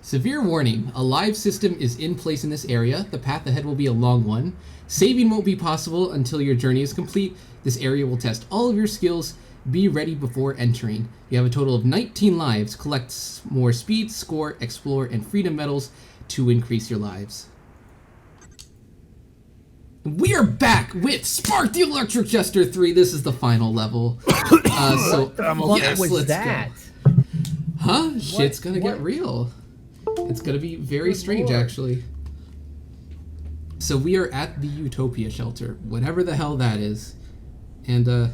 Severe warning. A live system is in place in this area. The path ahead will be a long one. Saving won't be possible until your journey is complete. This area will test all of your skills. Be ready before entering. You have a total of 19 lives. Collect more speed, score, explore, and freedom medals to increase your lives. We are back with Spark the Electric Jester 3. This is the final level. What was that? Go. Huh? Shit's gonna get real. It's gonna be very strange, actually. So we are at the Utopia shelter, whatever the hell that is. And to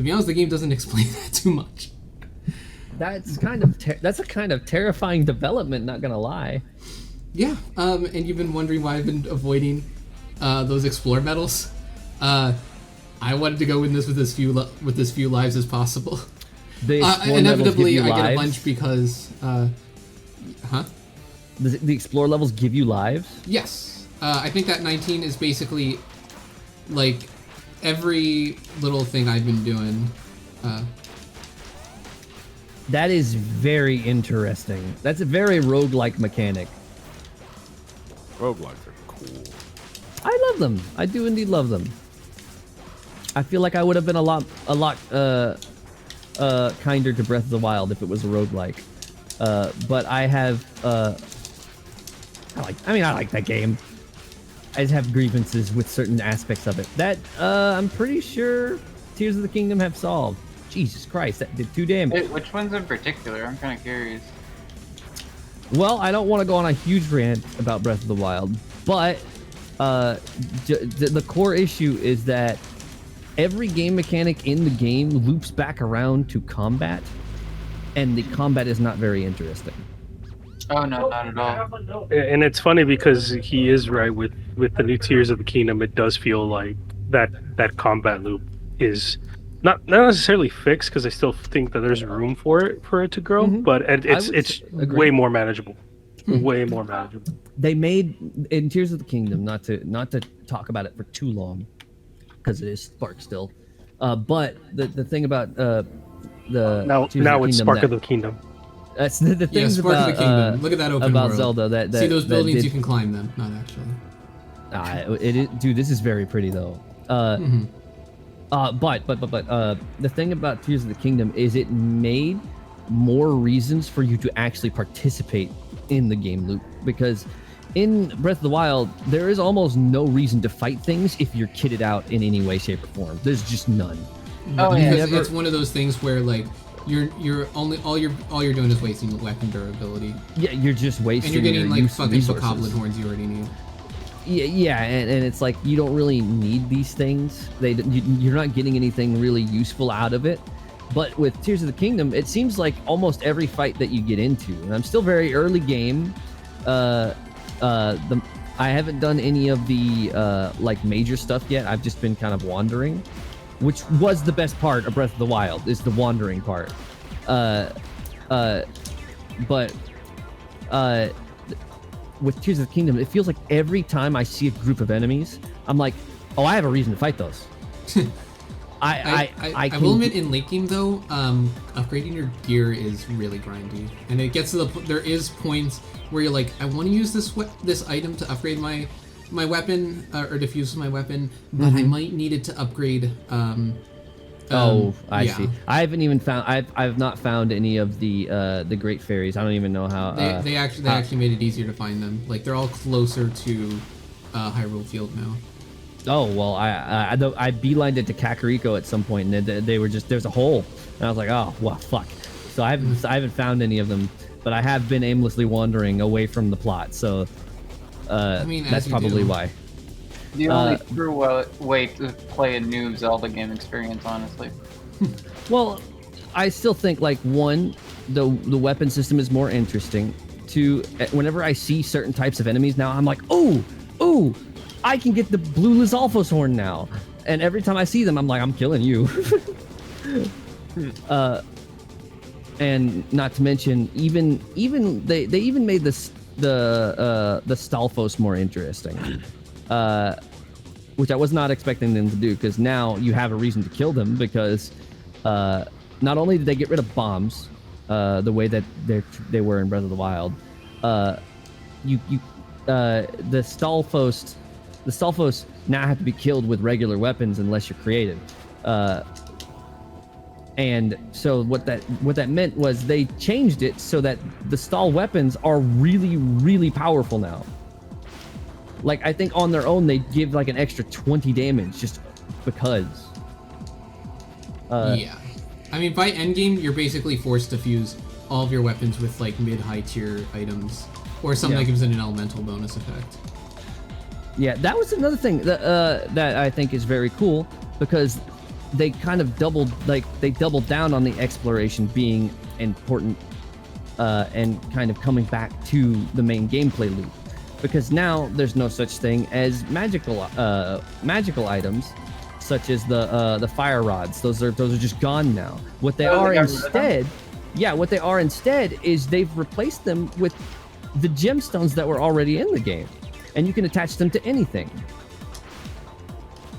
be honest, the game doesn't explain that too much. That's a kind of terrifying development, not gonna lie. Yeah, and you've been wondering why I've been avoiding those explore medals. I wanted to go in this with as few lives as possible. Inevitably, I get a bunch because, Does the explore levels give you lives? Yes. I think that 19 is basically like every little thing I've been doing. That is very interesting. That's a very roguelike mechanic. Roguelikes are cool. I love them. I do indeed love them. I feel like I would have been a lot kinder to Breath of the Wild if it was a roguelike. But I have I like that game. I just have grievances with certain aspects of it that I'm pretty sure Tears of the Kingdom have solved. Jesus Christ, that did 2 damage. Wait, which ones in particular? I'm kind of curious. Well, I don't want to go on a huge rant about Breath of the Wild, but the core issue is that every game mechanic in the game loops back around to combat, and the combat is not very interesting. Oh, no, not at all. And it's funny because he is right with the new Tears of the Kingdom. It does feel like that combat loop is not necessarily fixed, because I still think that there's room for it to grow, but it's way more manageable. Way more manageable. They made in Tears of the Kingdom, not to talk about it for too long, because it is Spark still. But the thing about the now it's Spark of the Kingdom. That's the things Spark about of the Kingdom. Look at that open about world. Zelda. That see those buildings, you can climb them. Not actually. Dude, this is very pretty though. But the thing about Tears of the Kingdom is it made more reasons for you to actually participate in the game loop, because in Breath of the Wild there is almost no reason to fight things if you're kitted out in any way, shape, or form. There's just none. Oh yeah, because it's one of those things where like you're only all you're doing is wasting weapon durability. Yeah, you're just wasting. And you're getting like fucking resources. bokoblin horns you already need. Yeah, and it's like you don't really need these things. You're not getting anything really useful out of it. But with Tears of the Kingdom, it seems like almost every fight that you get into, and I'm still very early game. I haven't done any of the like major stuff yet. I've just been kind of wandering, which was the best part of Breath of the Wild, is the wandering part. With Tears of the Kingdom, it feels like every time I see a group of enemies, I'm like, oh, I have a reason to fight those. I will admit, in late game though, upgrading your gear is really grindy, and it gets to there is points where you're like, I want to use this item to upgrade my weapon or diffuse my weapon, but I might need it to upgrade. I see. I haven't even found. I've not found any of the great fairies. I don't even know how. They actually made it easier to find them. Like they're all closer to Hyrule Field now. Oh well, I beelined it to Kakariko at some point, and they were just, there's a hole, and I was like, oh well, fuck. So I haven't found any of them, but I have been aimlessly wandering away from the plot. So that's probably why. The only true way to play a new Zelda game experience, honestly. Well, I still think like one, the weapon system is more interesting. Two, whenever I see certain types of enemies now, I'm like, oh, I can get the blue Lizalfos horn now, and every time I see them, I'm like, I'm killing you. And not to mention, even they even made the Stalfos more interesting, which I was not expecting them to do, because now you have a reason to kill them, because not only did they get rid of bombs the way that they were in Breath of the Wild, the Stalfos now have to be killed with regular weapons unless you're creative. And so what that meant was they changed it so that the stall weapons are really, really powerful now. Like, I think on their own they give like an extra 20 damage just because. Yeah. I mean, by endgame, you're basically forced to fuse all of your weapons with like mid-high tier items, or something that gives it an elemental bonus effect. Yeah, that was another thing that I think is very cool, because they kind of doubled down on the exploration being important, and kind of coming back to the main gameplay loop, because now there's no such thing as magical items, such as the fire rods. Those are just gone now. What they are instead, what they are instead is they've replaced them with the gemstones that were already in the game, and you can attach them to anything.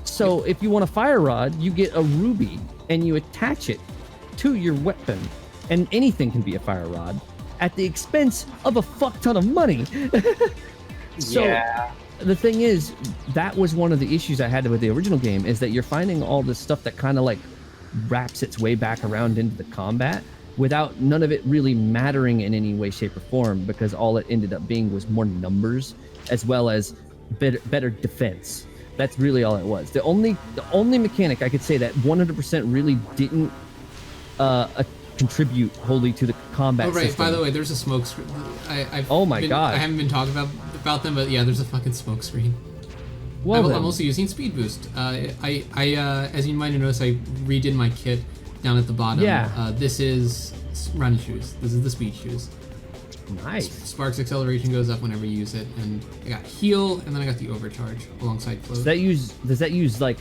So if you want a fire rod, you get a ruby and you attach it to your weapon, and anything can be a fire rod at the expense of a fuck ton of money. So the thing is, that was one of the issues I had with the original game, is that you're finding all this stuff that kind of like wraps its way back around into the combat without none of it really mattering in any way, shape, or form, because all it ended up being was more numbers as well as better defense. That's really all it was. The only mechanic I could say that 100% really didn't contribute wholly to the combat system. By the way, there's a smoke screen. God. I haven't been talking about them, but yeah, there's a fucking smoke screen. Well, I'm also using speed boost. I as you might have noticed, I redid my kit down at the bottom. Yeah. This is run shoes. This is the speed shoes. Nice. Sparks acceleration goes up whenever you use it, and I got heal, and then I got the overcharge alongside float. Does that use like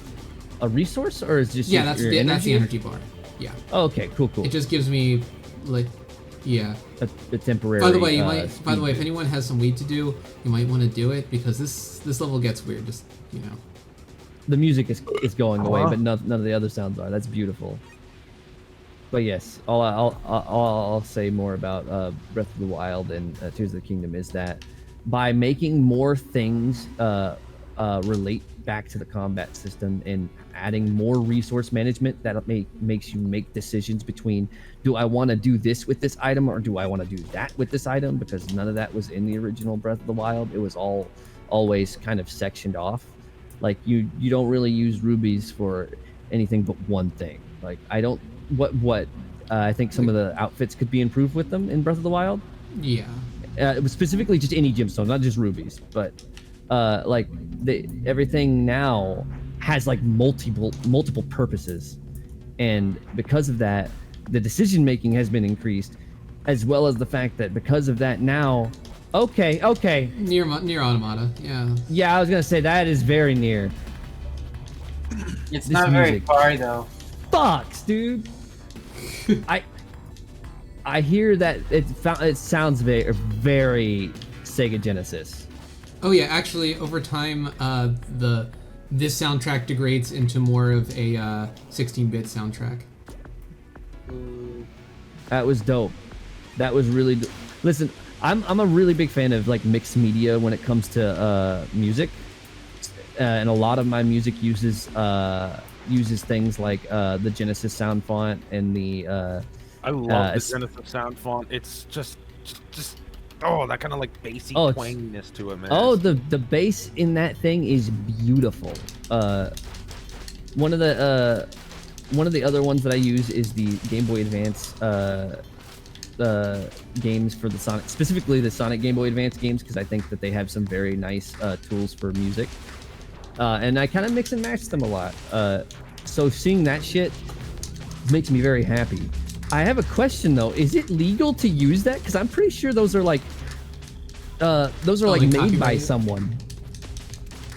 a resource, or is it just that's the energy bar. Yeah. Oh, okay, cool. It just gives me like, a temporary. By the way, if anyone has some weed to do, you might want to do it, because this level gets weird. Just the music is going away, but none of the other sounds are. That's beautiful. But yes, all I'll say more about Breath of the Wild and Tears of the Kingdom is that by making more things relate back to the combat system and adding more resource management, that makes you make decisions between, do I want to do this with this item, or do I want to do that with this item? Because none of that was in the original Breath of the Wild. It was always kind of sectioned off. Like you don't really use rubies for anything but one thing. Like I think some of the outfits could be improved with them in Breath of the Wild. Yeah. It was specifically just any gemstone, not just rubies, but everything now has like multiple purposes, and because of that, the decision making has been increased, as well as the fact that because of that now, okay. Near Automata, yeah. Yeah, I was gonna say that is very near. It's not very far though. Fucks, dude. I hear that it sounds very Sega Genesis. Oh yeah, actually, over time, this soundtrack degrades into more of a 16-bit soundtrack. That was dope. That was really. Listen, I'm a really big fan of like mixed media when it comes to music, and a lot of my music uses things like the Genesis sound font and the. I love the Genesis sound font. It's just that kind of like bassy twanginess to it, man. Oh, the bass in that thing is beautiful. One of the other ones that I use is the Game Boy Advance games for the Sonic, specifically the Sonic Game Boy Advance games, because I think that they have some very nice tools for music, and I kind of mix and match them a lot. So seeing that shit makes me very happy. I have a question though. Is it legal to use that? Because I'm pretty sure those are like made by someone.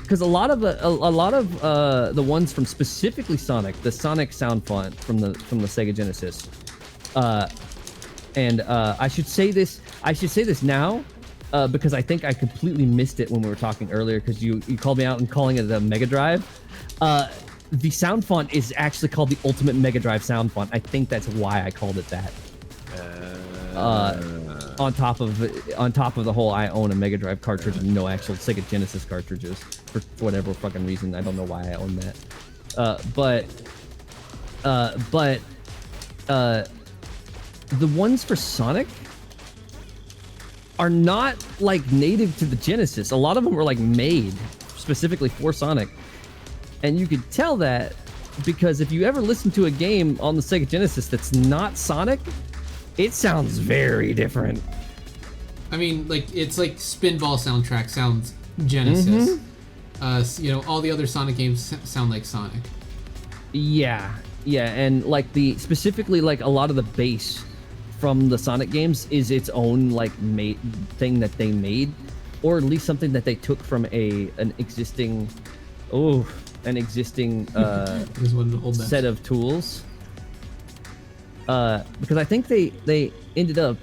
Because a lot of the ones from specifically Sonic, the Sonic sound font from the Sega Genesis, and I should say this now, because I think I completely missed it when we were talking earlier, because you called me out and calling it a Mega Drive. The sound font is actually called the Ultimate Mega Drive sound font. I think that's why I called it that. on top of the whole, I own a Mega Drive cartridge and no actual Sega Genesis cartridges for whatever fucking reason. I don't know why I own that. The ones for Sonic are not like native to the Genesis. A lot of them were like made specifically for Sonic, and you could tell that because if you ever listen to a game on the Sega Genesis that's not Sonic, it sounds very different. I mean, like, it's like Spinball soundtrack sounds Genesis. You know, all the other Sonic games sound like Sonic. Yeah, and like specifically like a lot of the bass from the Sonic games is its own like thing that they made, or at least something that they took from an existing set of tools. Because I think they ended up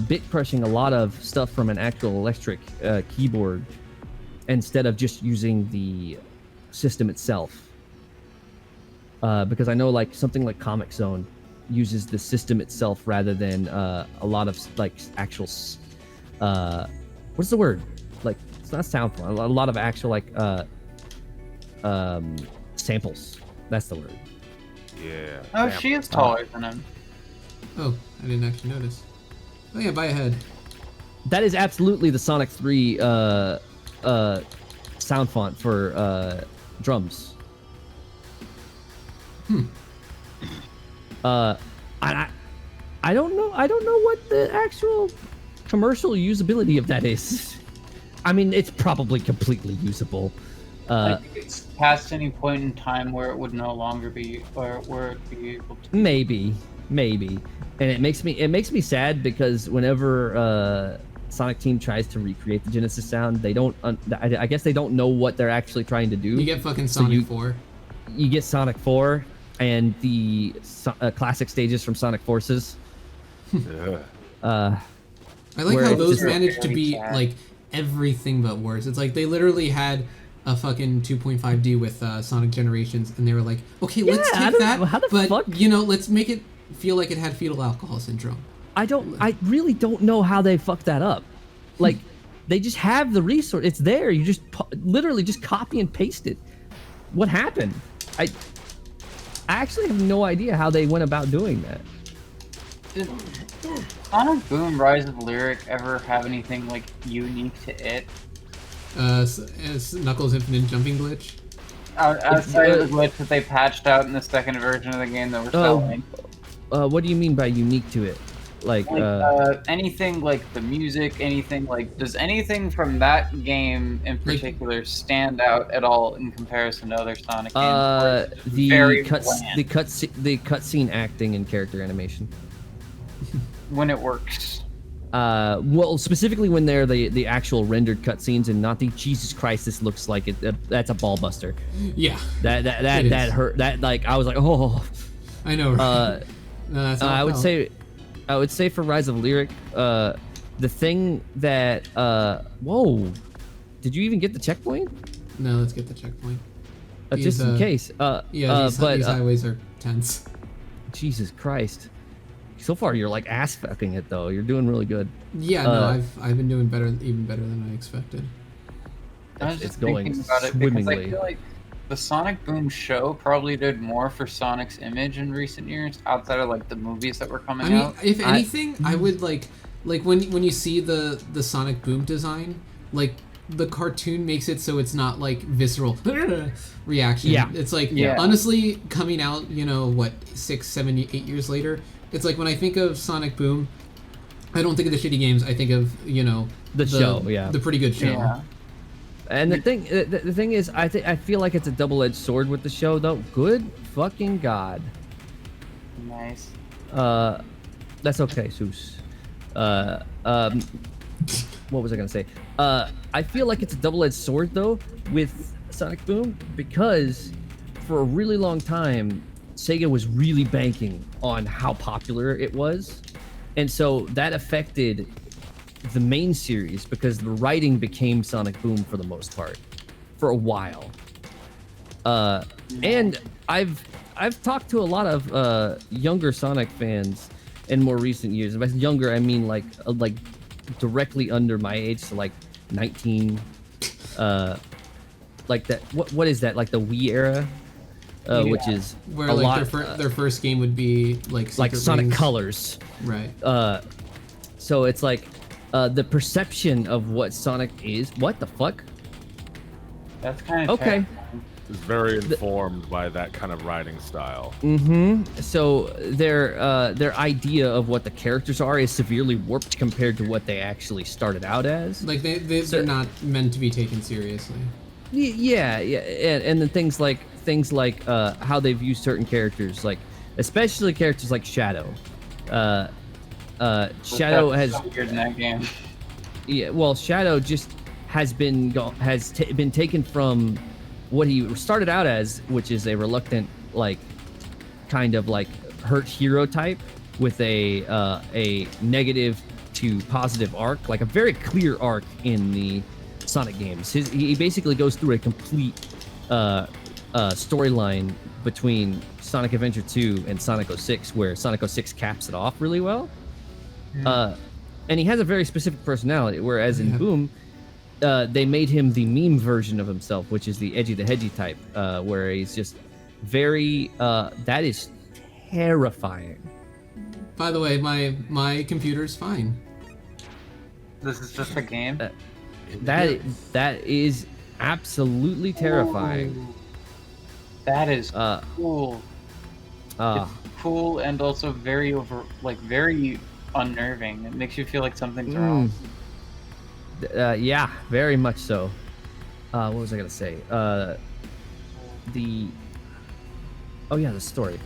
bit crushing a lot of stuff from an actual electric keyboard instead of just using the system itself. Because I know like something like Comic Zone uses the system itself rather than a lot of like actual what's the word? Like, it's not sound font, a lot of actual like samples. That's the word. Yeah. Oh, she is taller than him. Oh, I didn't actually notice. Oh yeah, by a head. That is absolutely the Sonic 3 sound font for drums. I don't know what the actual commercial usability of that is. I mean, it's probably completely usable. I think it's past any point in time where it would no longer be, or where it'd be able to. Maybe, and it makes me sad because whenever Sonic Team tries to recreate the Genesis sound, they don't. I guess they don't know what they're actually trying to do. You get fucking Sonic 4. You get Sonic 4 and the classic stages from Sonic Forces. I like how those managed to be like everything but worse. It's like they literally had a fucking 2.5D with Sonic Generations, and they were like, okay, let's take that, but you know, let's make it feel like it had fetal alcohol syndrome. I really don't know how they fucked that up. Like, they just have the resource. It's there. You just literally just copy and paste it. What happened? I actually have no idea how they went about doing that. Did Sonic Boom Rise of Lyric ever have anything like unique to it? As Knuckles' infinite jumping glitch? Outside of the glitch that they patched out in the second version of the game that we're selling. What do you mean by unique to it? Like anything like the music, anything like, does anything from that game in particular stand out at all in comparison to other Sonic games? The cutscene acting and character animation. When it works. Well, specifically when they're the actual rendered cutscenes and not the Jesus Christ, this looks like it. That's a ball buster. Yeah. That hurt. That, like, I was like, oh. I know. Right? No, that's I would say for Rise of Lyric, the thing that whoa, did you even get the checkpoint? No, let's get the checkpoint. Just in case. These highways are tense. Jesus Christ. So far, you're like ass fucking it though. You're doing really good. Yeah, no, I've been doing even better than I expected. I was just thinking about it because I feel like the Sonic Boom show probably did more for Sonic's image in recent years, outside of like the movies that were coming out. If anything, I would like when you see the Sonic Boom design, like the cartoon makes it so it's not like visceral reaction. Yeah. It's like honestly coming out, you know, what, 6, 7, 8 years later. It's like when I think of Sonic Boom, I don't think of the shitty games. I think of, you know, the show, the pretty good show. Yeah. And the thing is, I feel like it's a double-edged sword with the show, though. Good fucking God. Nice. That's okay, Seuss. What was I gonna say? I feel like it's a double-edged sword, though, with Sonic Boom, because for a really long time, Sega was really banking on how popular it was, and so that affected the main series because the writing became Sonic Boom for the most part for a while. And I've talked to a lot of younger Sonic fans in more recent years. By younger, I mean like directly under my age, so like 19, like that. What is that? Like the Wii era, which is where a like lot, their first game would be like Sonic Rings. Colors, right? So it's like the perception of what Sonic is. What the fuck? That's kind of okay. Is very informed by that kind of writing style. So their idea of what the characters are is severely warped compared to what they actually started out as. Like they're not meant to be taken seriously. Yeah, and then things like how they view certain characters, like especially characters like Shadow. Shadow has weird in that game. Yeah, well, Shadow just has been been taken from what he started out as, which is a reluctant, like, kind of like hurt hero type with a negative to positive arc, like a very clear arc in the Sonic games. He basically goes through a complete storyline between Sonic Adventure 2 and Sonic 06, where Sonic 06 caps it off really well. And he has a very specific personality, whereas in Boom, they made him the meme version of himself, which is the edgy the hedgy type, where he's just very that is terrifying. By the way, my computer's fine. This is just a game. That is absolutely terrifying. Ooh. That is cool. It's cool and also very very unnerving. It makes you feel like something's wrong. Yeah, very much so. What was I gonna say? The story.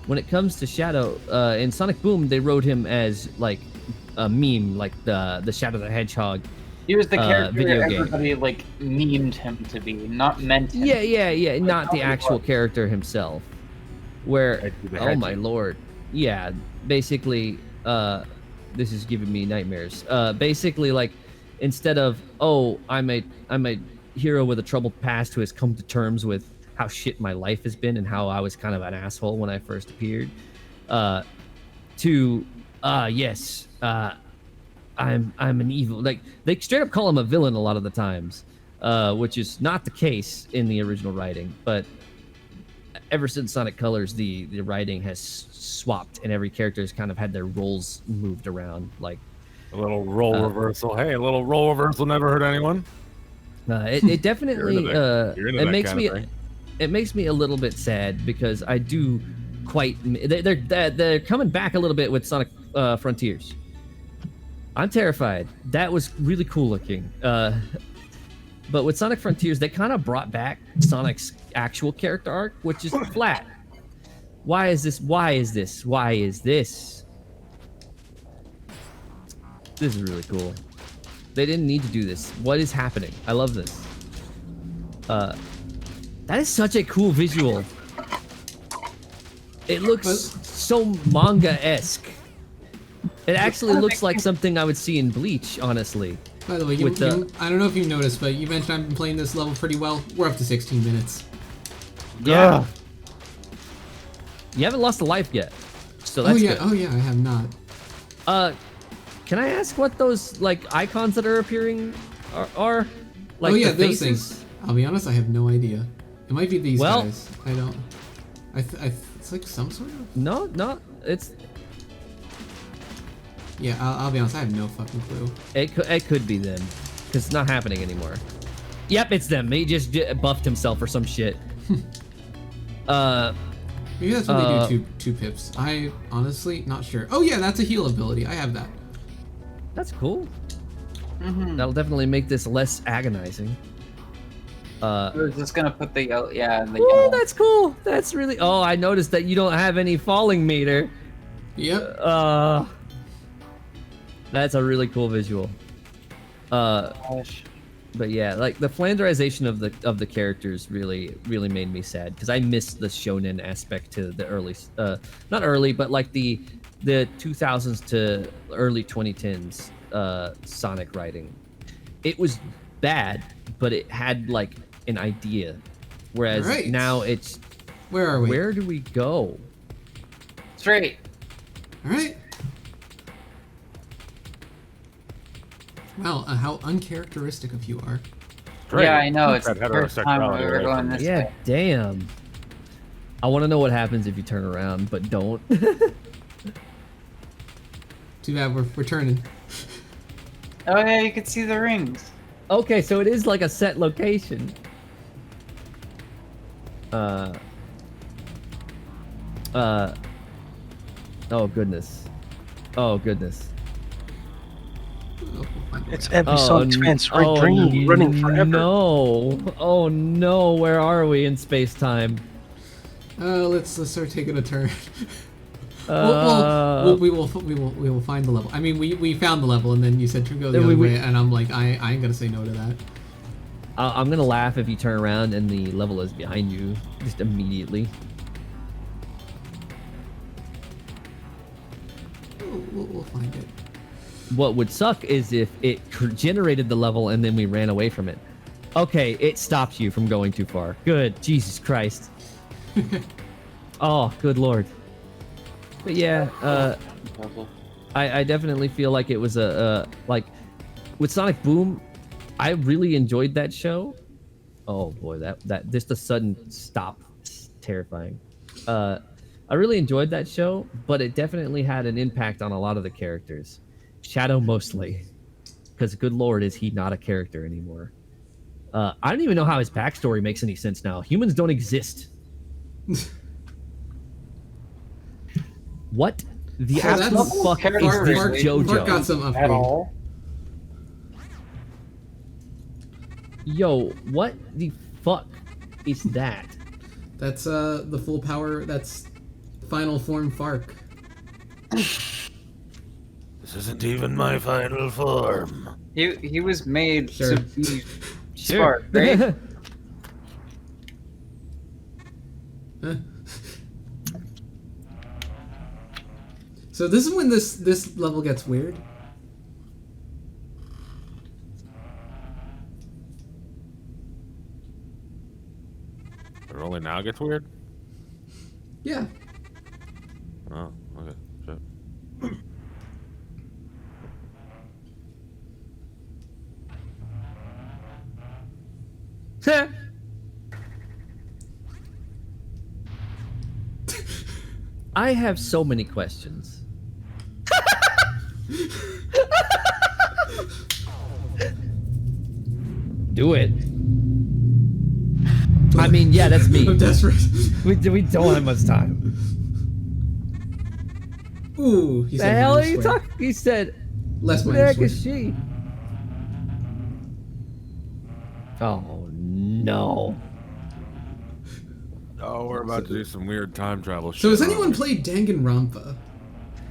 When it comes to Shadow, in Sonic Boom, they wrote him as like a meme, like the Shadow the Hedgehog. He was the character video everybody game. like memed him to be, not meant him. Yeah, not the actual character himself. Where, oh my lord, yeah, basically, this is giving me nightmares. Basically, like, instead of I'm a hero with a troubled past who has come to terms with how shit my life has been and how I was kind of an asshole when I first appeared, I'm an evil. Like, they straight up call him a villain a lot of the times, which is not the case in the original writing. But ever since Sonic Colors, the writing has swapped, and every character has kind of had their roles moved around. Like a little role reversal. Hey, a little role reversal never hurt anyone. It definitely it makes me a little bit sad, because I do quite. They're coming back a little bit with Sonic Frontiers. I'm terrified. That was really cool looking. But with Sonic Frontiers, they kind of brought back Sonic's actual character arc, which is flat. Why is this? Why is this? Why is this? This is really cool. They didn't need to do this. What is happening? I love this. That is such a cool visual. It looks so manga-esque. It actually looks like something I would see in Bleach, honestly. By the way, I don't know if you noticed, but you mentioned I've been playing this level pretty well. We're up to 16 minutes. Yeah. You haven't lost a life yet, so that's good. Oh yeah, I have not. Can I ask what those like icons that are appearing are? Like, those things. I'll be honest, I have no idea. It might be these guys. I don't. It's like some sort of. No, it's. Yeah, I'll be honest, I have no fucking clue. It could be them, because it's not happening anymore. Yep, it's them. He just buffed himself or some shit. Maybe that's when they do two pips. I honestly not sure. Oh yeah, that's a heal ability. I have that. That's cool. That'll definitely make this less agonizing. We're just gonna put the yellow. Yeah. Oh, that's cool. That's really. Oh, I noticed that you don't have any falling meter. Yep. That's a really cool visual. Gosh. But yeah, like the flanderization of the characters really made me sad, because I missed the shonen aspect to the early, not early, but like the 2000s to early 2010s Sonic writing. It was bad, but it had like an idea, whereas now it's. Where are we? Where do we go? Straight. All right. Wow, how uncharacteristic of you are. Great. Yeah, I know. It's that the first time we were going this way. Damn. I want to know what happens if you turn around, but don't. Too bad we're turning. Oh yeah, you can see the rings. Okay, so it is like a set location. Oh goodness. Oh goodness. It's every song trance, right? Dream running forever. No. Oh no, where are we in space time? Let's start taking a turn. We will find the level. I mean, we found the level, and then you said to go the other way, and I'm like, I ain't gonna say no to that. I'm gonna laugh if you turn around and the level is behind you, just immediately. We'll find it. What would suck is if it generated the level and then we ran away from it. Okay, it stops you from going too far. Good, Jesus Christ. Oh, good Lord. But yeah, I definitely feel like it was like with Sonic Boom, I really enjoyed that show. Oh boy, that just a sudden stop is terrifying. I really enjoyed that show, but it definitely had an impact on a lot of the characters. Shadow mostly, because good Lord, is he not a character anymore? I don't even know how his backstory makes any sense now. Humans don't exist. What the absolute fuck is this JoJo? Mark got some upgrade. At all? Yo, what the fuck is that? That's the full power. That's final form Fark. This isn't even my final form. He was made Sure. to be Spark, right? Huh? So this is when this level gets weird. It only now gets weird? Yeah. Oh, okay. Shit. I have so many questions. Do it. I mean, yeah, that's me. I'm desperate. We don't have much time. Ooh, he The said hell are minus you swear. talking? He said, Less "Who the heck minus is swear. she?" Oh no. Oh, we're about to do some weird time travel shit. So has anyone played Danganronpa?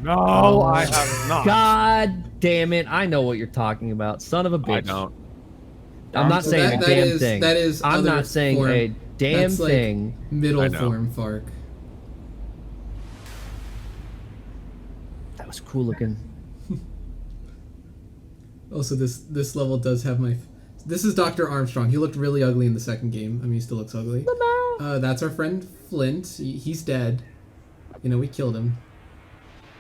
No, I have not. God damn it! I know what you're talking about, son of a bitch. I don't. I'm not saying a damn thing. That is I'm other not saying form. a damn That's like thing. Middle form Fark. That was cool looking. Also, this level does have my. This is Dr. Armstrong. He looked really ugly in the second game. I mean, he still looks ugly. That's our friend Flint. He's dead. You know, we killed him.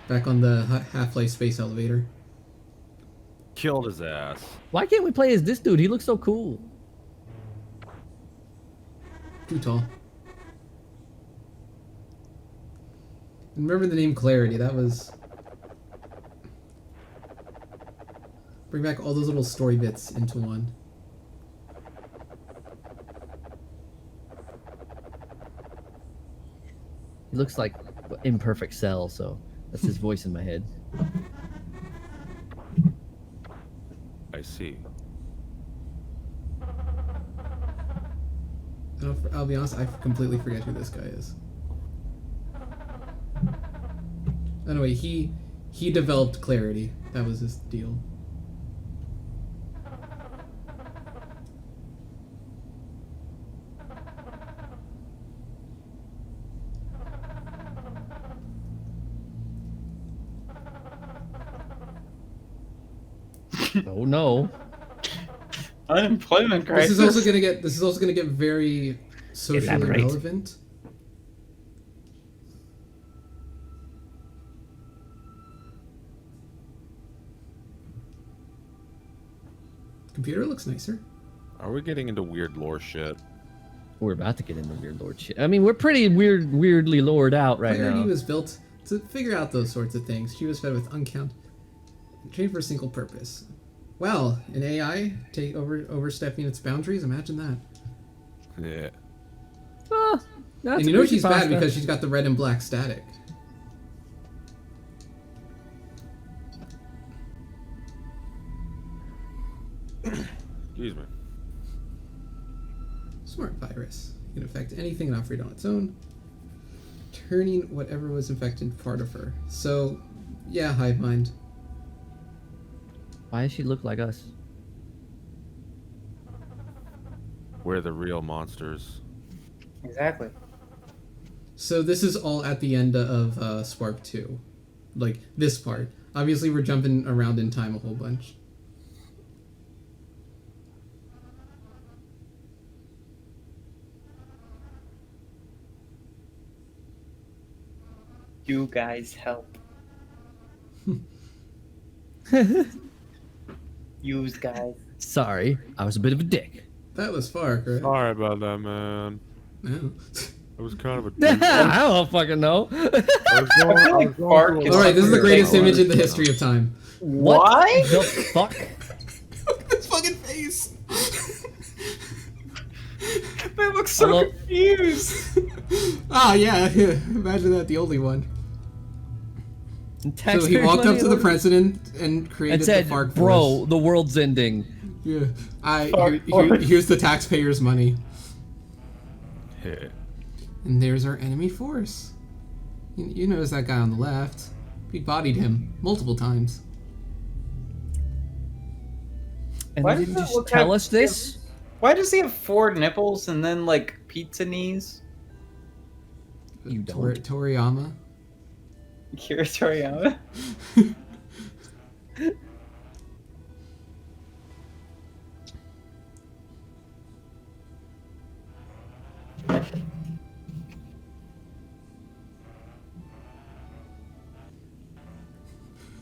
Back on the Half-Life space elevator. Killed his ass. Why can't we play as this dude? He looks so cool. Too tall. And remember the name Clarity. That was... Bring back all those little story bits into one. He looks like Imperfect Cell, so that's his voice in my head. I see. I'll be honest, I completely forget who this guy is. Anyway, he developed Clarity. That was his deal. Oh no. Unemployment crisis. This is also gonna get very socially relevant. Computer looks nicer. Are we getting into weird lore shit? We're about to get into weird lord shit. I mean, we're pretty weirdly lored out right Clarity now. was built to figure out those sorts of things. She was fed with trained for a single purpose. Well, an AI overstepping its boundaries. Imagine that. Yeah. That's And you a know creepy she's bad pasta. because she's got the red and black static. Excuse me. Smart virus. It can affect anything and operate on its own, turning whatever was infected part of her. So, yeah, hive mind. Why does she look like us? We're the real monsters. Exactly. So this is all at the end of Spark 2. Like, this part. Obviously, we're jumping around in time a whole bunch. You guys help. Use guys. Sorry, I was a bit of a dick. That was Fark, right? Sorry about that, man. No. It was kind of a. I don't fucking know. Alright, this is the greatest image in the history of time. What the fuck? Look at this fucking face! They look so confused. Yeah. Imagine that, the only one. So he Taxpayers' walked up money to the alone? president and created and said, the Fark "Bro, Force. the world's ending." Yeah. Fark Force. Here's the taxpayers' money. Yeah. And there's our enemy force. You notice that guy on the left. We bodied him multiple times. And Why they does didn't it just look tell like- us this. Why does he have 4 nipples and then like pizza knees? You don't. Toriyama. Kira Toriyama.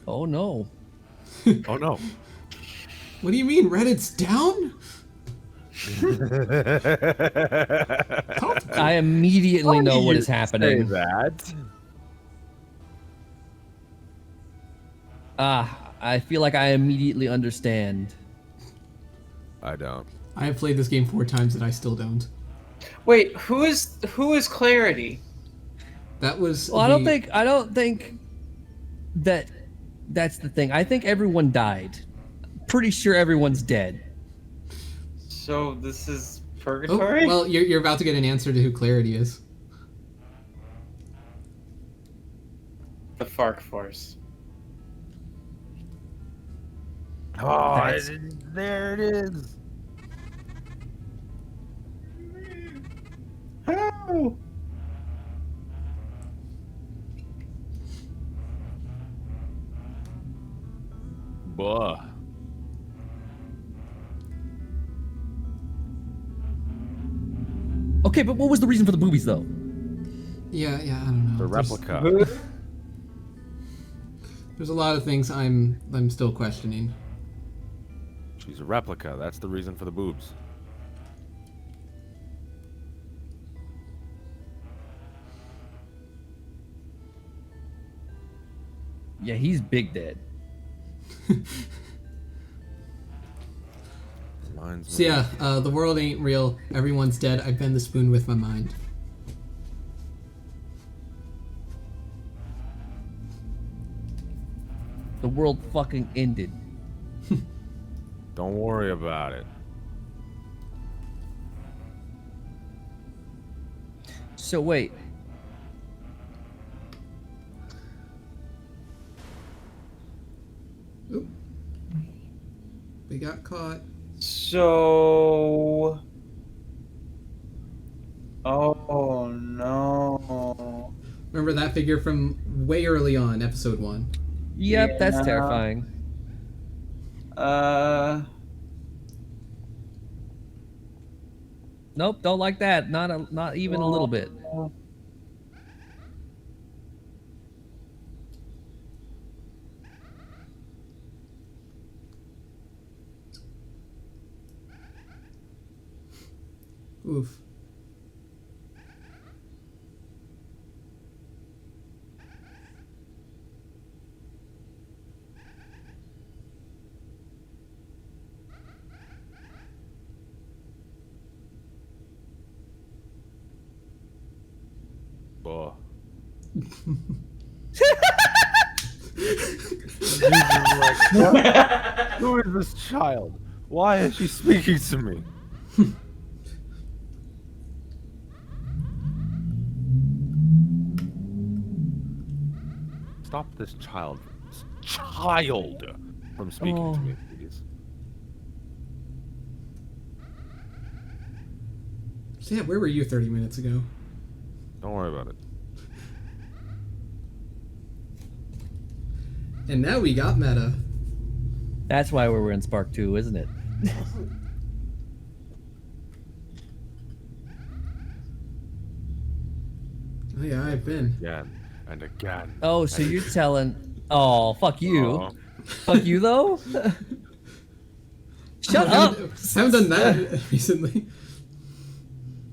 Oh no. Oh no. What do you mean? Reddit's down? I immediately know what is Say happening. that. I feel like I immediately understand. I don't. I have played this game 4 times and I still don't. Wait, who is Clarity? That was. Well, I don't think that that's the thing. I think everyone died. Pretty sure everyone's dead. So this is Oh, purgatory? well, you're about to get an answer to who Clarity is. The Fark Force. Oh, That's- there it is. Oh! Buh. Okay, but what was the reason for the boobies though? Yeah, I don't know. The replica. There's a lot of things I'm still questioning. She's a replica. That's the reason for the boobs. Yeah, he's big dead. Mine's So yeah, the world ain't real. Everyone's dead. I bend the spoon with my mind. The world fucking ended. Don't worry about it. So wait. Oop. We got caught. So... Oh no. Remember that figure from way early on, episode 1? Yep, that's Yeah. terrifying. Nope, don't like that. Not even a little bit. Oof. Who is this child? Why is she speaking to me? Stop this child from speaking to me, please. So yeah, where were you 30 minutes ago? Don't worry about it. And now we got meta. That's why we're in Spark 2, isn't it? Oh yeah, I've been. Again and again. Oh, so you're telling... Oh, fuck you. Fuck you, though? Shut up! I haven't done that recently.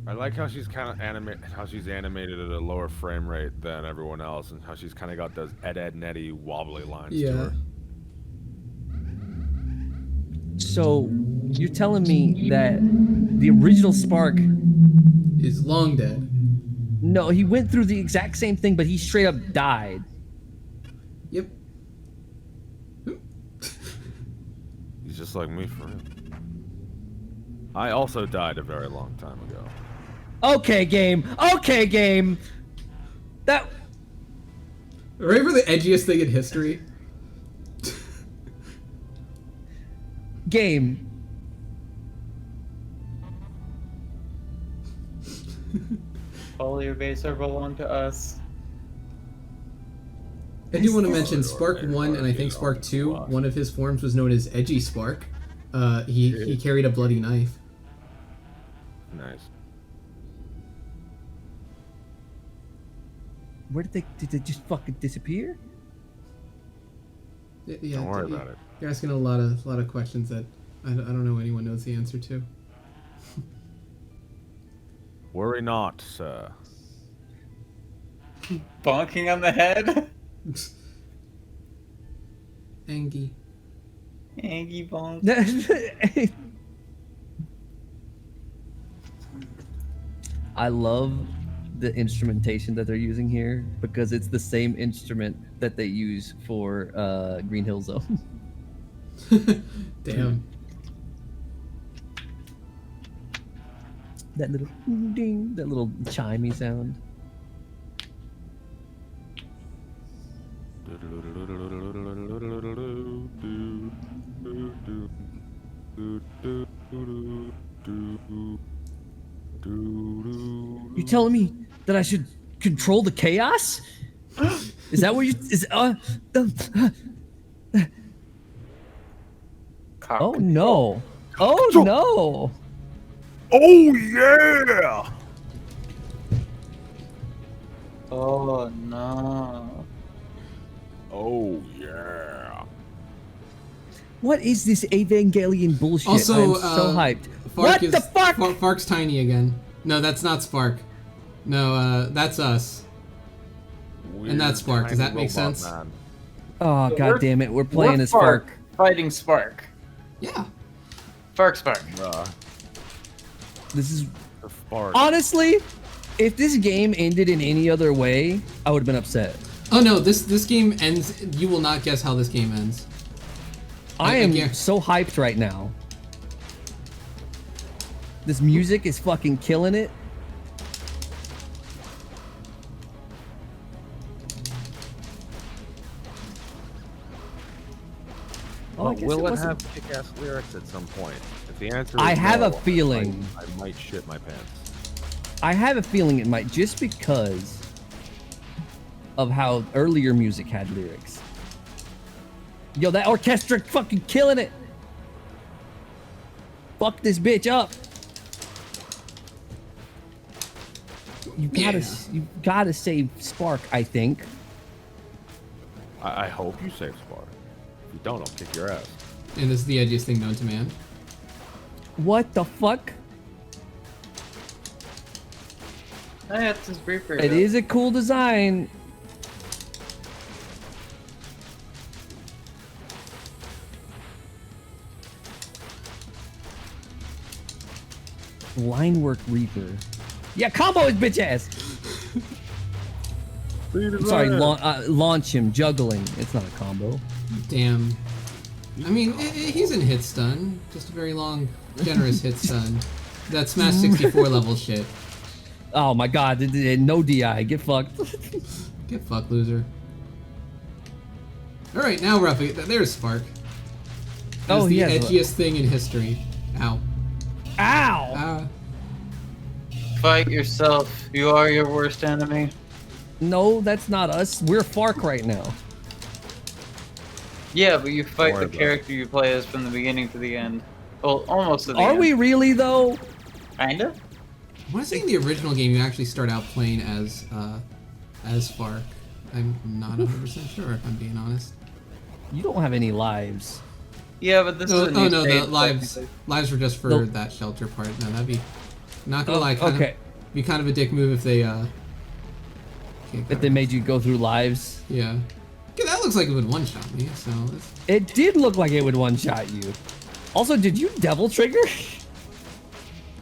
I like how she's kind of animated at a lower frame rate than everyone else, and how she's kind of got those Ed Netty wobbly lines to her. So you're telling me that the original Spark is long dead? No, he went through the exact same thing, but he straight up died. Yep. He's just like me for real. I also died a very long time ago. Okay, game. Okay, game. That. Ready for the edgiest thing in history? Game. All your base are belong to us. I do want to mention Spark 1 and I think Spark 2, one of his forms was known as Edgy Spark. He carried a bloody knife. Nice. Where did they just fucking disappear? Yeah, don't worry about it. You're asking a lot of questions that I don't know anyone knows the answer to. Worry not, sir. Bonking on the head? Angie. Angie bonk. I love the instrumentation that they're using here because it's the same instrument that they use for Green Hill Zone. Damn. That little ding, that little chimey sound. You telling me that I should control the chaos? Is that what you is Oh no. Oh no. Oh yeah. Oh no. Oh yeah. What is this Evangelion bullshit? Also, I'm so hyped. Fark What the fuck? Fark's tiny again. No, that's not Spark. No, that's us. Weird, and that's Spark. Does that make sense? Man. Oh god damn it! We're playing as Spark. Spark. Fighting Spark. Yeah. Spark. This is The Spark. honestly, if this game ended in any other way, I would have been upset. Oh no, this game ends. You will not guess how this game ends. I am so hyped right now. This music is fucking killing it. Well, will it have kick-ass lyrics at some point? If the answer is I have no, a feeling. I might shit my pants. I have a feeling it might, just because of how earlier music had lyrics. Yo, that orchestra fucking killing it. Fuck this bitch up. You gotta save Spark, I think. I hope you save Spark. If you don't, I'll kick your ass. And this is the edgiest thing known to man. What the fuck? Hey, it's his Reaper. It is a cool design. Line work Reaper. Yeah, combo his bitch ass. I'm sorry, launch him. Juggling. It's not a combo. Damn. I mean, he's in hit stun. Just a very long, generous hit stun. That Smash 64 level shit. Oh my god, no DI. Get fucked. Get fucked, loser. Alright, now we're up. There's Spark. That's the edgiest thing in history. Ow. Ow! Fight yourself. You are your worst enemy. No, that's not us. We're Fark right now. Yeah, but you fight the character you play as from the beginning to the end. Well, almost to the end. Are we really, though? Kinda? I want to say in the original game you actually start out playing as Spark. I'm not 100% sure if I'm being honest. You don't have any lives. Yeah, but this is a new the lives were just for that shelter part. No, that'd be not gonna lie, be kind of a dick move if they if they made you go through lives. Yeah. Okay, that looks like it would one-shot me, so it did look like it would one-shot you. Also, did you devil trigger?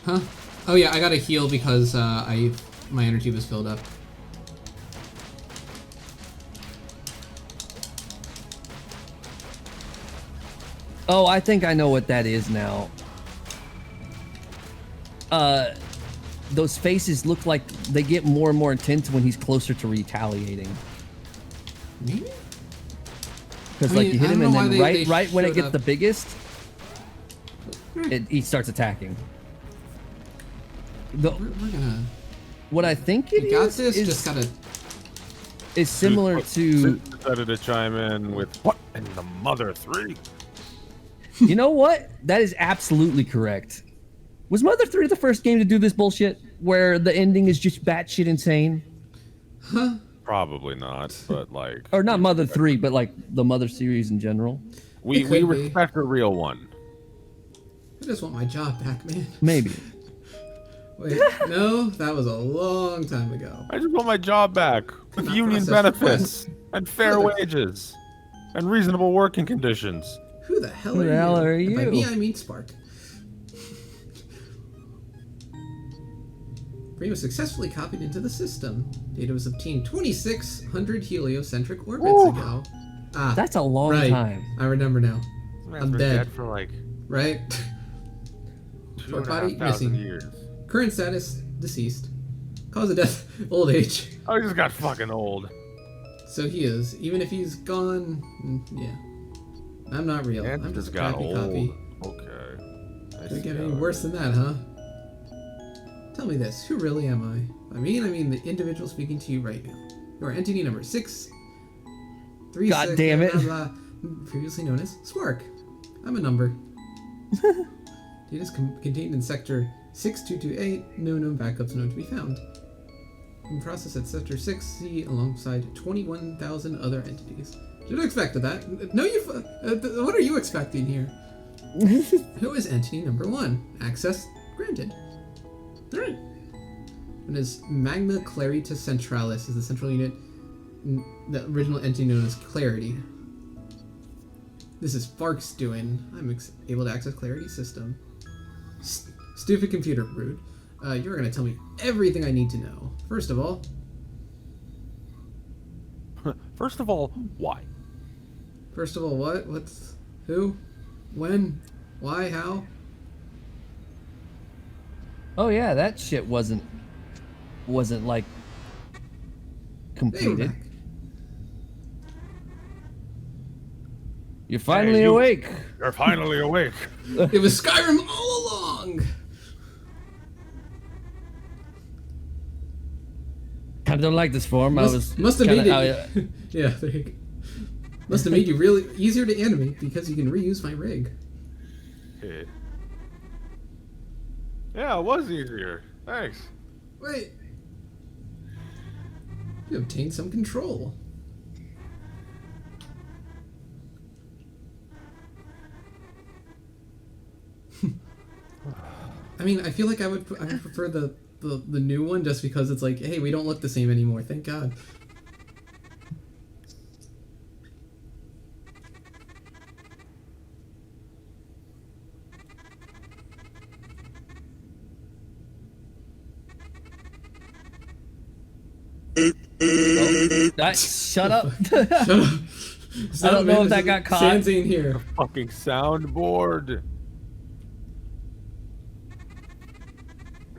Huh? Oh yeah, I got a heal because my energy was filled up. Oh, I think I know what that is now. Those faces look like they get more and more intense when he's closer to retaliating. Maybe? Because like you hit him and then right when it gets the biggest, he starts attacking. We're gonna... What I think it is similar to... Decided to chime in with, what in the mother 3? You know what? That is absolutely correct. Was Mother 3 the first game to do this bullshit where the ending is just batshit insane? Huh? Probably not, but like... Or not Mother 3, but like the Mother series in general. We respect a real one. I just want my job back, man. Maybe. Wait, no, that was a long time ago. I just want my job back with union benefits and fair wages and reasonable working conditions. Who the hell are you? By me, I mean Spark. Frame was successfully copied into the system. Data was obtained 2,600 heliocentric orbits ago. Ah, that's a long time. I remember now. I'm dead. For like right. 2,500 years. Current status: deceased. Cause of death: old age. Oh, he just got fucking old. So he is. Even if he's gone, yeah. I'm not real. I'm just a crappy copy. Okay. Could it get any worse than that, huh? Tell me this, who really am I? I mean the individual speaking to you right now. You are entity number 636. God damn it. Blah, blah, previously known as Spark. I'm a number. Data is contained in sector 6228. No known backups known to be found. In process at sector 6C alongside 21,000 other entities. Should have expected that. No, what are you expecting here? Who is entity number 1? Access granted. Alright. And is Magna Clarita Centralis is the central unit, the original entity known as Clarity. This is Fark's doing. I'm able to access Clarity system. Stupid computer, rude. You're gonna tell me everything I need to know. First of all, why? First of all, what? What's... Who? When? Why? How? Oh yeah, that shit wasn't like completed. Hey, You're finally awake. You're finally awake. It was Skyrim all along. I don't like this form. Must have made it. Yeah, there you go. Must have made you really easier to animate because you can reuse my rig. Yeah, it was easier. Thanks. Wait. You obtained some control. I mean, I feel like I would prefer the the new one just because it's like, hey, we don't look the same anymore. Thank God. Shut up. Shut up. I don't know if that got caught. Sans ain't here. Fucking soundboard.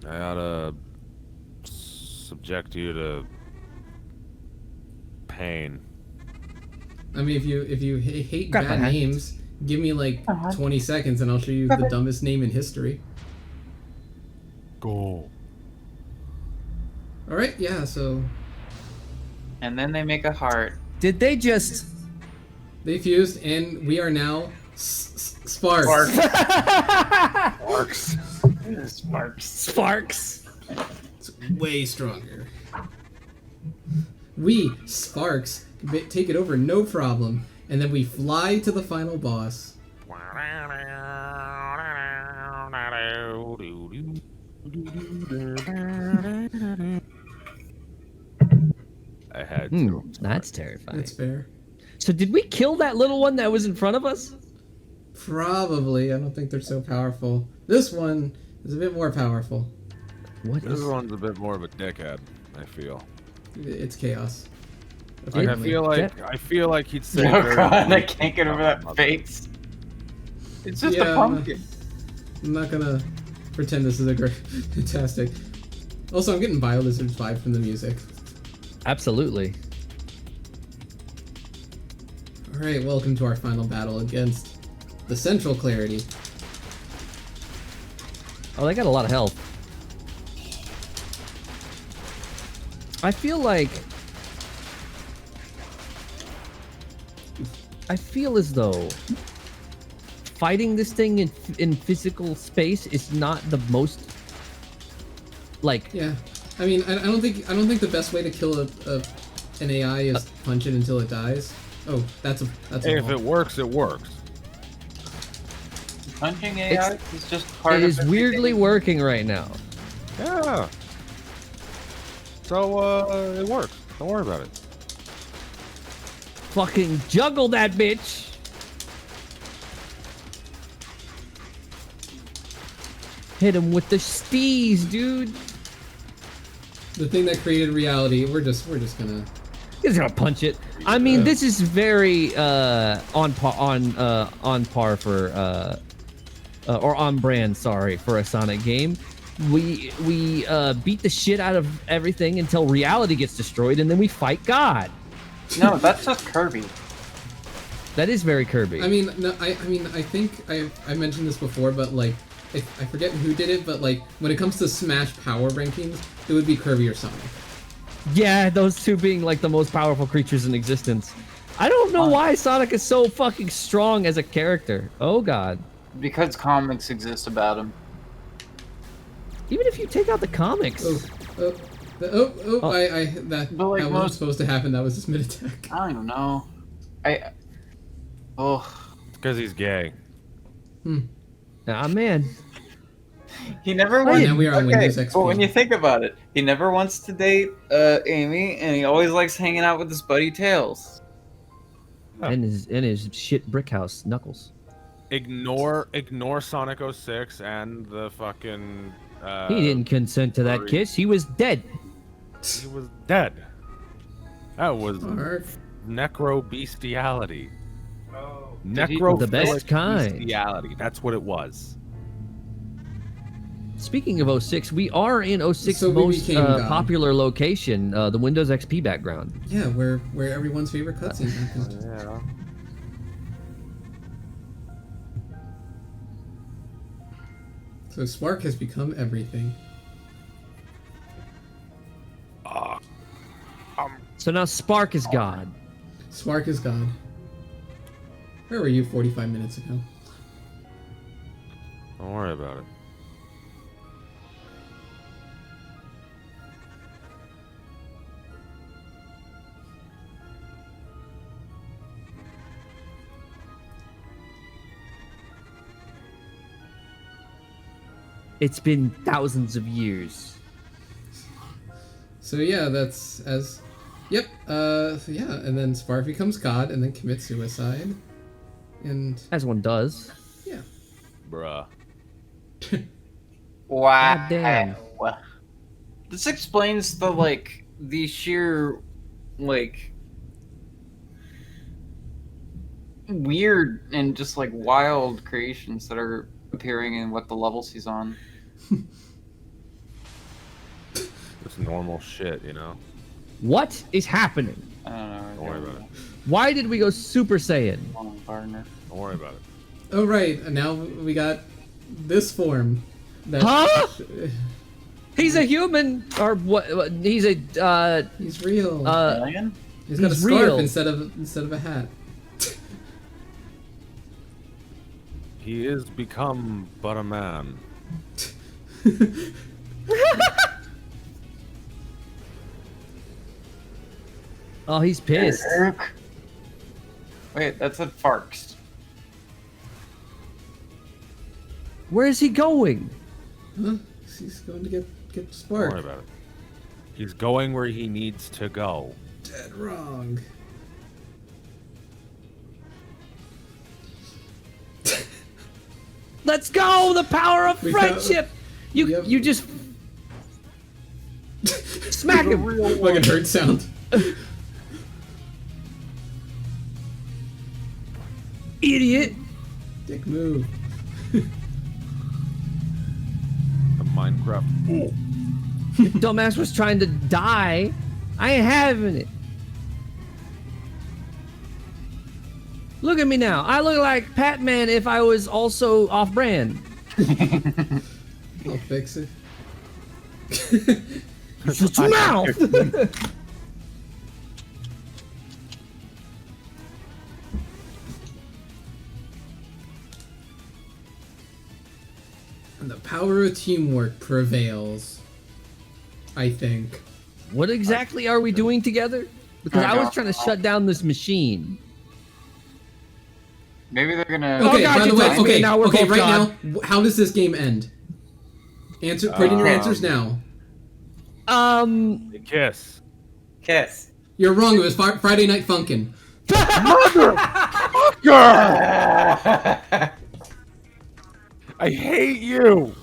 I oughta subject you to pain. I mean, if you hate Grab my bad hand. names, give me like 20 seconds and I'll show you the dumbest name in history. Go. All right, yeah. So And then they make a heart. Did they just? they fused, and we are now Sparks. Sparks. Sparks. It's way stronger. We Sparks take it over, no problem, and then we fly to the final boss. I had to. That's terrifying. That's fair. So did we kill that little one that was in front of us? Probably. I don't think they're so powerful. This one is a bit more powerful. What This is? one's a bit more of a dickhead, I feel. It's chaos. Like, I Effectively. feel like he'd say. Oh very god, I little can't get over that about face. It's just Yeah, a pumpkin. I'm not gonna pretend this is a great, fantastic. Also, I'm getting Biolizard's vibe from the music. Absolutely. All right, welcome to our final battle against the Central Clarity. Oh, they got a lot of health. I feel as though fighting this thing in physical space is not the most like. Yeah, I mean, I don't think the best way to kill an AI is punch it until it dies. Oh, that's a Hey, if wall. it works, it works. Punching AI is just part It of is weirdly everything. working right now. Yeah. So, it works. Don't worry about it. Fucking juggle that bitch. Hit him with the steez, dude. The thing that created reality. We're just gonna. He's gonna punch it. I mean, this is very on par for or on brand. Sorry, for a Sonic game. We beat the shit out of everything until reality gets destroyed, and then we fight God. No, that's just Kirby. That is very Kirby. I mean, no, I mean, I think I mentioned this before, but like, I forget who did it, but like, when it comes to Smash power rankings, it would be Kirby or Sonic. Yeah, those two being like the most powerful creatures in existence. I don't know why Sonic is so fucking strong as a character. Oh god. Because comics exist about him. Even if you take out the comics. That But like wasn't most- supposed to happen. That was just mid attack. I don't even know. It's because he's gay. Ah man. He never And wants. now we are on Windows XP. But when you think about it, he never wants to date Amy, and he always likes hanging out with his buddy Tails. And his shit brick house Knuckles. Ignore Sonic 06 and the fucking. He didn't consent to that furry. kiss. He was dead. He was dead. That was Alright. necro bestiality. The best kind. Bestiality. That's what it was. Speaking of 06, we are in 06's So we most became God. popular location, the Windows XP background. Yeah, where everyone's favorite cutscene happened. Yeah. So Spark has become everything. So now Spark is God. Spark is God. Where were you 45 minutes ago? Don't worry about it. It's been thousands of years. So yeah, that's as. Yep. So yeah, and then Spark becomes God, and then commits suicide, and As one does. yeah. Bruh. Wow. God damn. This explains the sheer weird and just wild creations that are appearing in what the levels he's on. Just normal shit, you know? What is happening? I don't know. Don't worry about it. Why did we go Super Saiyan? Partner. Don't worry about it. Oh right, and now we got this form. That, Huh? He's a human, or what? He's a. He's real. Alien? He's got a he's scarf real. instead of a hat. He is become but a man. Oh, he's pissed. Wait, that's a Farks. Where is he going? Huh? He's going to get Don't Spark. worry about it. He's going where he needs to go. Dead wrong. Let's go! The power of We got- friendship. You Yep. you just smack him. Fucking hurt sound. Idiot. Dick move. The Minecraft. Ooh. Dumbass was trying to die. I ain't having it. Look at me now. I look like Pat-Man if I was also off-brand. I'll fix it. Shut your mouth! And the power of teamwork prevails. I think. What exactly are we doing together? Because I was know. trying to shut down this machine. Maybe they're gonna. Oh, Okay, God, by the you way, touched me, okay, now we're okay, both right God. now, how does this game end? Answer. Put in your answers now. They kiss. Kiss. You're wrong. It was Friday Night Funkin'. I hate you.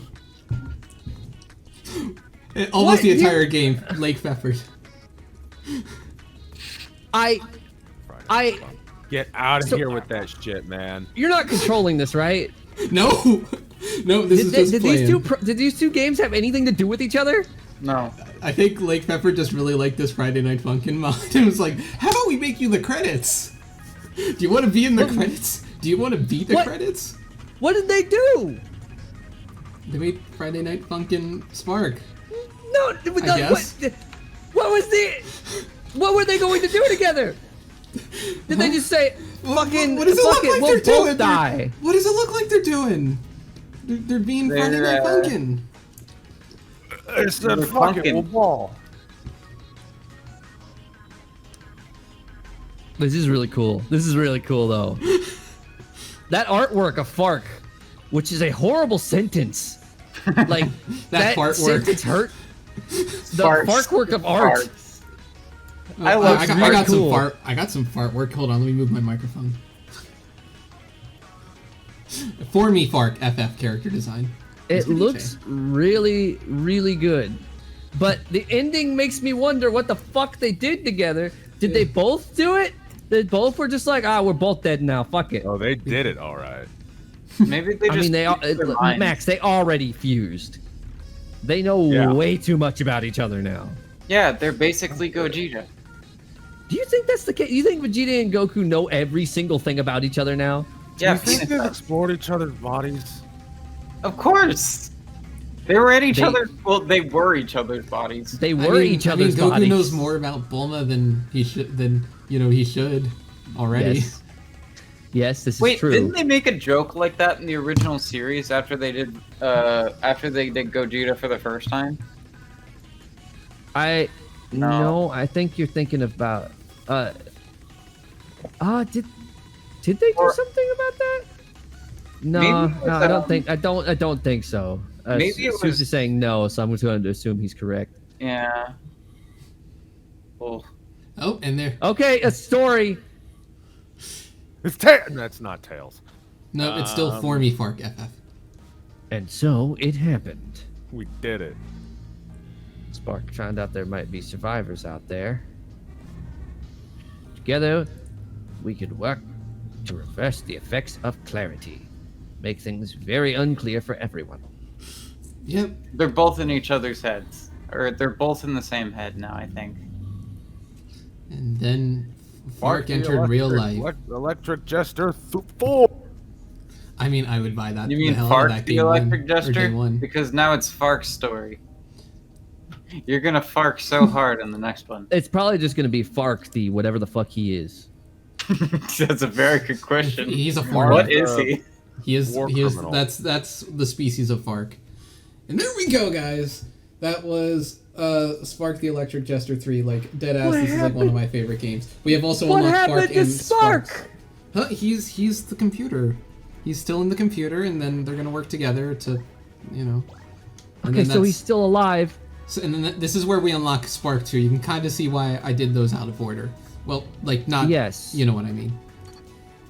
Almost What? the entire game. Lake Pfeffers. I Get out of So- here with that shit, man. you're not controlling this, right? No, no. This is just playing. Did these two games have anything to do with each other? No. I think Lake Pepper just really liked this Friday Night Funkin' mod and was like, "How about we make you the credits? Do you want to be in the credits? Do you want to be the What? credits?" What did they do? They made Friday Night Funkin' Spark. No, I guess. what was the? What were they going to do together? Did they just say, "Fucking, What does it fuck look it, like we'll they're doing? both die"? What does it look like they're doing? They're being Friday Night Funkin'. It's the They're fucking funkin'. ball. This is really cool. This is really cool, though. That artwork of Fark, which is a horrible sentence. Like that fart work. sentence hurt. The Farts. Fark work of art. Farts. I love I really got some cool. fart. I got some fart work. Hold on, let me move my microphone. For me, Fark FF character design. It It's pretty looks really, really good. But the ending makes me wonder what the fuck they did together. Did they both do it? They both were just like, we're both dead now. Fuck it. Oh, they did it all right. Maybe they just. I mean, they are, fused their minds. Max. They already fused. They know Yeah. way too much about each other now. Yeah, they're basically Gogeta. Do you think that's the case? You think Vegeta and Goku know every single thing about each other now? Yeah, You think they've explored each other's bodies? of course. They were at each They- other. Well, they were each other's bodies. They were each other's Goku bodies. knows more about Bulma than he should already. Yes. Yes, this Wait, is true. didn't they make a joke like that in the original series after they did Gogeta for the first time? No, I think you're thinking about did they do Or- something about that? No, Maybe it was, I don't think so. Maybe it was- Susie's saying no, so I'm just going to assume he's correct. Yeah. Oh. Oh, and there. Okay, a story. It's That's not Tails. No, it's still for me, Fark FF. And so it happened. We did it. Spark found out there might be survivors out there. Together, we could work to reverse the effects of clarity. Make things very unclear for everyone. Yep. They're both in each other's heads. Or they're both in the same head now, I think. And then Fark the entered real life. Electric Jester 4. I mean, I would buy that. You mean the hell out of Fark that the game Electric or Jester? game one. Because now it's Fark's story. You're gonna Fark so hard in the next one. It's probably just gonna be Fark, the whatever the fuck he is. That's a very good question. He's a What Fark. is he? He is. War He is. criminal. That's the species of Fark. And there we go, guys. That was Spark the Electric Jester 3. Like dead ass. This is like one of my favorite games. We have also What unlocked happened Fark to and Spark? Sparks. Huh? He's the computer. He's still in the computer, and then they're gonna work together to, you know. And Okay, then so he's still alive. So, and then this is where we unlock Spark 2. You can kind of see why I did those out of order. Well, like not. Yes. You know what I mean.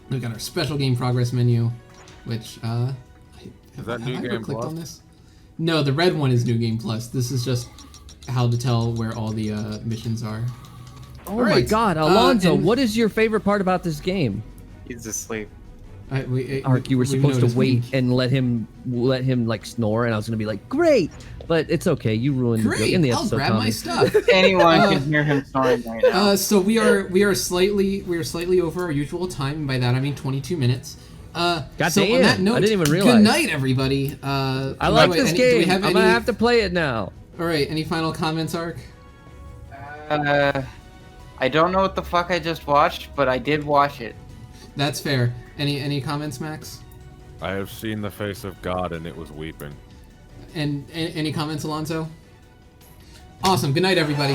We got our special game progress menu, which have that I New ever Game clicked Plus? on this? No, the red one is New Game Plus. This is just how to tell where all the missions are. Oh my god, Alonzo, what is your favorite part about this game? He's asleep. Ark, you were supposed to wait and let him like snore, and I was gonna be like, great, but it's okay. You ruined Great, in the I'll episode. grab my Tommy. stuff. Anyone can hear him snoring right now. So we are slightly over our usual time, and by that I mean 22 minutes. God so damn, on that note, I didn't even realize. Good night, everybody. I like this game. I'm gonna have to play it now. All right, any final comments, Ark? I don't know what the fuck I just watched, but I did watch it. That's fair. Any comments, Max? I have seen the face of God and it was weeping. And any comments, Alonso? Awesome. Good night, everybody.